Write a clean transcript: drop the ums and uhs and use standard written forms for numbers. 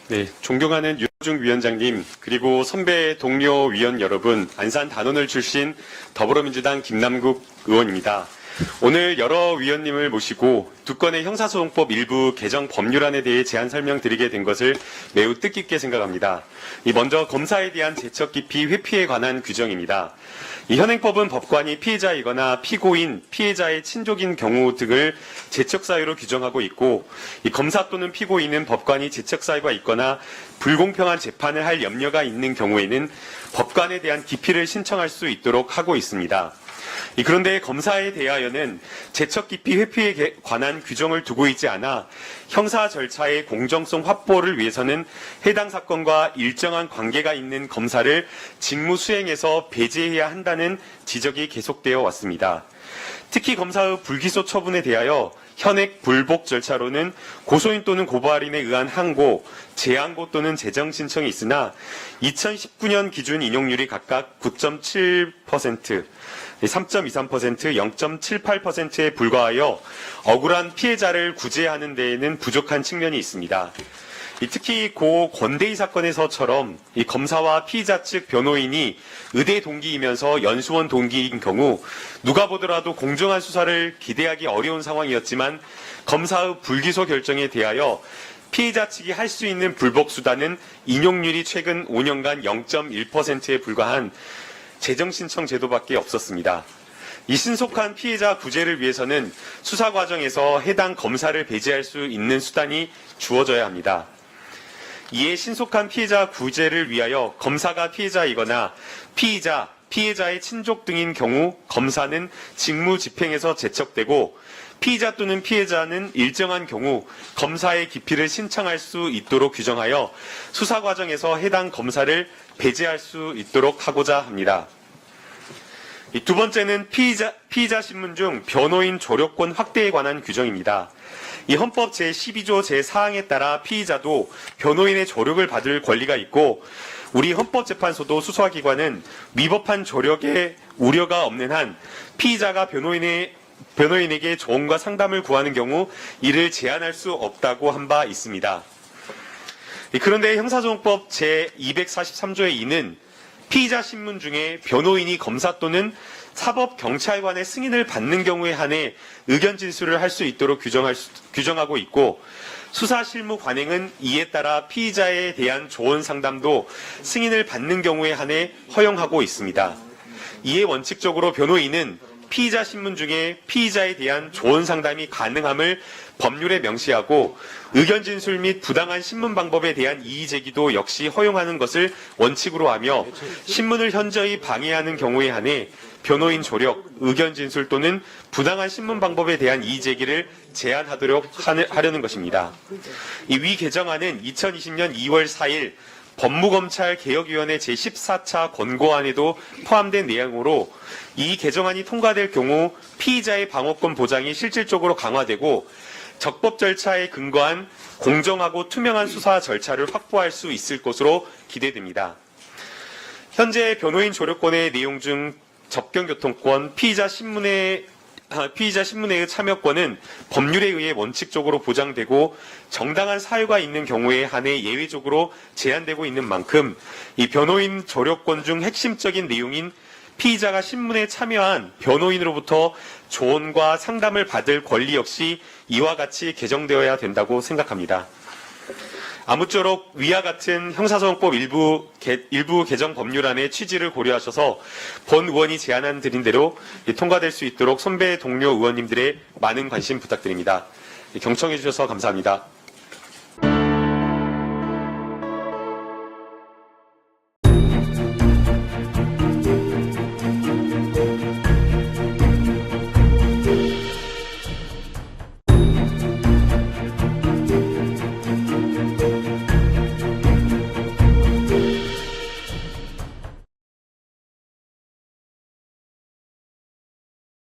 네, 존경하는 윤호중 위원장님, 그리고 선배 동료 위원 여러분, 안산 단원을 출신 더불어민주당 김남국 의원입니다. 오늘 여러 위원님을 모시고 두 건의 형사소송법 일부 개정 법률안에 대해 제안 설명드리게 된 것을 매우 뜻깊게 생각합니다. 먼저 검사에 대한 제척 기피 회피에 관한 규정입니다. 이 현행법은 법관이 피해자이거나 피고인, 피해자의 친족인 경우 등을 제척 사유로 규정하고 있고, 이 검사 또는 피고인은 법관이 제척 사유가 있거나 불공평한 재판을 할 염려가 있는 경우에는 법관에 대한 기피를 신청할 수 있도록 하고 있습니다. 그런데 검사에 대하여는 제척 기피 회피에 관한 규정을 두고 있지 않아 형사 절차의 공정성 확보를 위해서는 해당 사건과 일정한 관계가 있는 검사를 직무 수행에서 배제해야 한다는 지적이 계속되어 왔습니다. 특히 검사의 불기소 처분에 대하여 현행 불복 절차로는 고소인 또는 고발인에 의한 항고, 재항고 또는 재정 신청이 있으나 2019년 기준 인용률이 각각 9.7%, 3.23%, 0.78%에 불과하여 억울한 피해자를 구제하는 데에는 부족한 측면이 있습니다. 특히 고 권대희 사건에서처럼 이 검사와 피의자 측 변호인이 의대 동기이면서 연수원 동기인 경우 누가 보더라도 공정한 수사를 기대하기 어려운 상황이었지만 검사의 불기소 결정에 대하여 피해자 측이 할 수 있는 불복 수단은 인용률이 최근 5년간 0.1%에 불과한 재정 신청 제도밖에 없었습니다. 이 신속한 피해자 구제를 위해서는 수사 과정에서 해당 검사를 배제할 수 있는 수단이 주어져야 합니다. 이에 신속한 피해자 구제를 위하여 검사가 피해자이거나 피해자의 친족 등인 경우 검사는 직무 집행에서 제척되고 피의자 또는 피해자는 일정한 경우 검사의 기피를 신청할 수 있도록 규정하여 수사 과정에서 해당 검사를 배제할 수 있도록 하고자 합니다. 두 번째는 피의자 신문 중 변호인 조력권 확대에 관한 규정입니다. 이 헌법 제12조 제4항에 따라 피의자도 변호인의 조력을 받을 권리가 있고 우리 헌법재판소도 수사기관은 위법한 조력에 우려가 없는 한 피의자가 변호인에게 조언과 상담을 구하는 경우 이를 제한할 수 없다고 한 바 있습니다. 그런데 형사소송법 제243조의 2는 피의자 신문 중에 변호인이 검사 또는 사법경찰관의 승인을 받는 경우에 한해 의견 진술을 할 수 있도록 규정하고 있고 수사 실무 관행은 이에 따라 피의자에 대한 조언 상담도 승인을 받는 경우에 한해 허용하고 있습니다. 이에 원칙적으로 변호인은 피의자 신문 중에 피의자에 대한 조언 상담이 가능함을 법률에 명시하고 의견 진술 및 부당한 신문 방법에 대한 이의 제기도 역시 허용하는 것을 원칙으로 하며 신문을 현저히 방해하는 경우에 한해 변호인 조력, 의견 진술 또는 부당한 신문 방법에 대한 이의 제기를 제한하도록 하려는 것입니다. 이 위 개정안은 2020년 2월 4일 법무검찰 개혁위원회 제14차 권고안에도 포함된 내용으로 이 개정안이 통과될 경우 피의자의 방어권 보장이 실질적으로 강화되고 적법 절차에 근거한 공정하고 투명한 수사 절차를 확보할 수 있을 것으로 기대됩니다. 현재 변호인 조력권의 내용 중 접견교통권, 피의자 신문회의 참여권은 법률에 의해 원칙적으로 보장되고 정당한 사유가 있는 경우에 한해 예외적으로 제한되고 있는 만큼 이 변호인 조력권 중 핵심적인 내용인 피의자가 신문에 참여한 변호인으로부터 조언과 상담을 받을 권리 역시 이와 같이 개정되어야 된다고 생각합니다. 아무쪼록 위와 같은 형사소송법 일부 개정 법률안의 취지를 고려하셔서 본 의원이 제안 드린 대로 통과될 수 있도록 선배 동료 의원님들의 많은 관심 부탁드립니다. 경청해 주셔서 감사합니다.